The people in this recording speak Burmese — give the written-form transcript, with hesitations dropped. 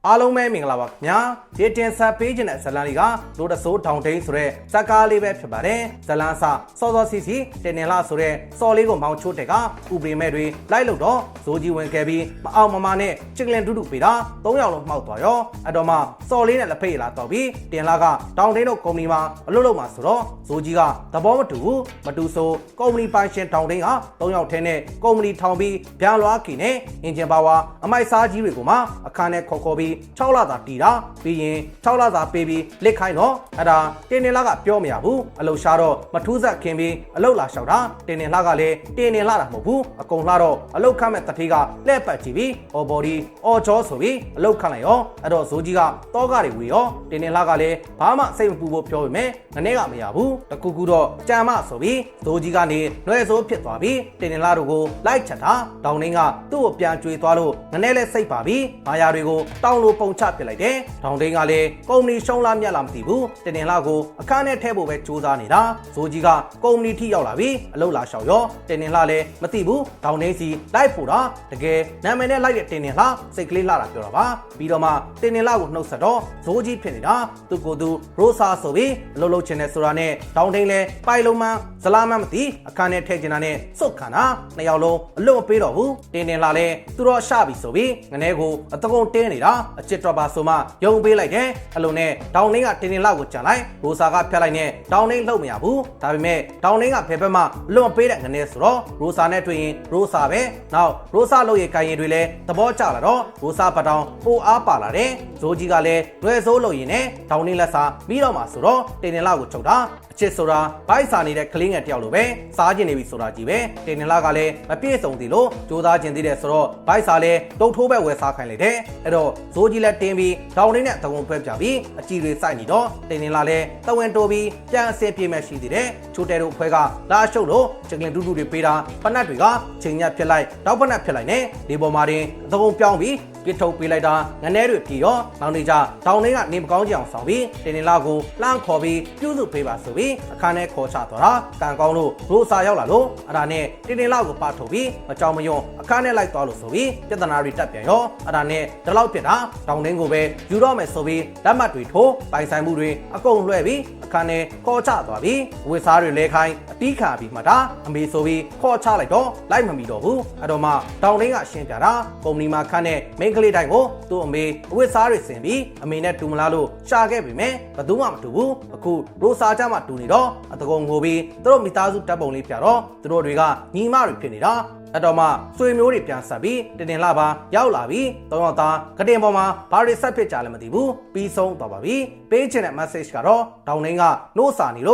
အားလုံးပဲမင်္ဂလာပါခင်ဗျာဒီတင်ဆက်ပေးခြင်းတဲ့ဇလန်လေးကလိုတဆိုးထောင်ထိန်ဆိုတဲ့ဇက်ကားလေးပဲဖြစ်ပါတယ်ဇလန်စစောစောစီစီတင်တင်လာဆိုတဲ့စော်လေးကိုမောင်းချိုးတဲ့ကဥပဒေမဲ့တွေလိုက်လို့တော့ဇိုးကြီးဝင်ခဲ့ပြီးမအောင်မမနဲ့ချစ်ကလင်တူတူပေးတာ3ယောက်လုံးမှောက်သွားရောအတော်မှစော်လေးနဲ့လက်ဖိတ်လာတော့ပြီးတင်လာကတောင်ထိန်တို့ကုမ္ပဏီမှာအလုပ်လုပ်မှာဆိုတော့ဇိုးကြီးကသဘောမတူဘူးမတူဆိုကုမ္ပဏီပိုင်ရှင်တောင်ထိန်က3ယောက်ထဲနဲ့ကုမ္ပဏီထောင်ပြီးဗျာလွားကီနဲ့အင်ဂျင်ပါဝါအမိုက်စားကြီးတွေကိုမှအခါနဲ့ခေါ်ပြီး6လသာတီတာပြီးရင်6လသာပေးပြီးလက်ခိုင်းတော့အဲ့ဒါတင်းနေလာကပြောမရဘူးအလုရှားတော့မထူးဆက်ခင်ပြီးအလုလာလျှောက်တာတင်းနေလာကလည်းတင်းနေလာတာမဟုတ်ဘူးအကုန်လှတော့အလုခတ်မဲ့တတိကလက်ပတ်ကြည့်ပြီးအော်ဘော်ဒီအော်ချောဆိုပြီးအလုခတ်လိုက်ရောအဲ့တော့ဇိုးကြီးကတောကတွေဝေရောတင်းနေလာကလည်းဘာမှစိတ်မပူဖို့ပြောပေမဲ့ငနေ့ကမရဘူးတကူကူတော့ကြံမဆိုပြီးဇိုးကြီးကနေလွယ်စိုးဖြစ်သွားပြီးတင်းနေလာတို့ကိုလိုက်ချက်တာတောင်နှင်းကသူ့ကိုပြန်ကြွေသွားလို့ငနေ့လဲစိတ်ပါပြီးမာယာတွေကိုတောင်းလို့ပုံချပစ်လိုက်တယ်တောင်တင်းကလည်းကုမ္ပဏီရှုံးလားမြတ်လားမသိဘူးတင်လာကိုအခန်းနဲ့ထဲဖို့ပဲစူးစမ်းနေတာဇိုးကြီးကကုမ္ပဏီထိရောက်လာပြီးအလုပ်လာလျှောက်ရောတင်လာလည်းမသိဘူးတောင်တင်းစီလိုက်ဖို့တာတကယ်နာမည်နဲ့လိုက်တဲ့တင်လာစိတ်ကလေးလှတာပြောတာပါပြီးတော့မှတင်လာကိုနှုတ်ဆက်တော့ဇိုးကြီးဖြစ်နေတာသူကိုယ်သူရိုဆာဆိုပြီးအလုပ်လုပ်ချင်တဲ့ဆိုတာနဲ့တောင်တင်းလည်းပိုင်လုံးမှဇလာမမသိအခန်းနဲ့ထဲချင်တာနဲ့စုတ်ခါတာနှစ်ယောက်လုံးအလုပ်မပေးတော့ဘူးတင်လာလည်းသူတော့ရှပြီဆိုပြီးငနေကိုအတကုံတင်းနေတာအချစ်တော့ပါဆိုမှယုံပေးလိုက်တယ်အလုံးနဲ့တောင်နှင်းကတင်းလောက်ကိုကြံလိုက်ရိုဆာကဖြတ်လိုက်နဲ့တောင်နှင်းလှုပ်မရဘူးဒါပေမဲ့တောင်နှင်းကဘယ်ဘက်မှလွန်ပေးတဲ့ငနေဆိုတော့ရိုဆာနဲ့တွေ့ရင်ရိုဆာပဲနောက်ရိုဆာလို့ရကိုင်ရင်တွေလည်းသဘောကျလာတော့ရိုဆာပတောင်ပိုအားပါလာတယ်ဇိုးကြီးကလည်းလွယ်စိုးလို့ရင်နဲ့တောင်နှင်းလက်စာပြီးတော့မှဆိုတော့တင်းလောက်ကိုချုပ်တာအချစ်ဆိုတာဘိုက်စာနေတဲ့ကလေးငယ်တယောက်လိုပဲစားကျင်နေပြီဆိုတာကြီးပဲတင်လာကလည်းမပြည့်စုံသေးလို့ကြိုးစားကျင်သေးတယ်ဆိုတော့ဘိုက်စာလည်းတုတ်ထိုးပဲဝယ်စားခိုင်းလိုက်တယ်အဲ့တော့ဇိုးကြီးလည်းတင်းပြီးတောင်လေးနဲ့တကုံဖွဲပြပြီးအကြည့်တွေစိုက်နေတော့တင်လာလည်းတဝင်းတိုးပြီးပြန်အစင်ပြေမဲ့ရှိသေးတယ်ချိုတဲတို့ဖွဲကလာရှုပ်လို့ချက်ကလင်တူတူတွေပေးတာဖနက်တွေကချိန်ညက်ဖြစ်လိုက်တောက်ဖနက်ဖြစ်လိုက်နဲ့ဒီပေါ်မှာတင်တကုံပြောင်းပြီးကစ်ထုတ်ပေးလိုက်တာငနဲတွေပြေရောနောက်နေကြတောင်လေးကနေမကောင်းကြအောင်ဆောင်ပြီးတင်လာကိုလှမ်းခေါ်ပြီးပြုစုပေးပါဆိုပြီးအခါနဲ့ခေါ်ချသွားတာကံကောင်းလို့ရိုဆာရောက်လာလို့အဲ့ဒါနဲ့တင်လာကိုပါထုတ်ပြီးမကြောင်မယွန်းအခါနဲ့လိုက်သွားလို့ဆိုပြီးပြဿနာတွေတက်ပြန်ရောအဲ့ဒါနဲ့ဒီလောက်ဖြစ်တာတောင်တင်းကိုပဲယူတော့မယ်ဆိုပြီးလက်မှတ်တွေထိုးပိုင်ဆိုင်မှုတွေအကုန်လွှဲပြီးအခါနဲ့ခေါ်ချသွားပြီးဝစ်စားတွေလဲခိုင်းအတီးခါပြီးမှတာအမေဆိုပြီးခေါ်ချလိုက်တော့လိုက်မမီတော့ဘူးအဲ့တော့မှတောင်တင်းကရှင်းပြတာကုမ္ပဏီမှာခန့်တဲ့မိန်းကလေးတိုင်းကိုသူ့အမေဝစ်စားတွေဆင်ပြီးအမေနဲ့တူမလားလို့ရှာခဲ့ပြီမဲ့ဘသူမှမတူဘူးအခုရိုဆာကြမှာတူနေတော့အတကုံငိုပြီးသူတို့မိသားစုတပ်ပုံလေးပြတော့သူတို့တွေကညီမတွေဖြစ်နေတာအတော်မှဆွေမျိုးတွေပြန်ဆက်ပြီးတင်လာပါရောက်လာပြီး၃ယောက်သားကတင်ပေါ်မှာဘာတွေဆက်ဖြစ်ကြလဲမသိဘူးပြီးဆုံးသွားပါပြီပေးချင်တဲ့ message ကတော့တောင်နှင်းကနှိုးစာနေလို့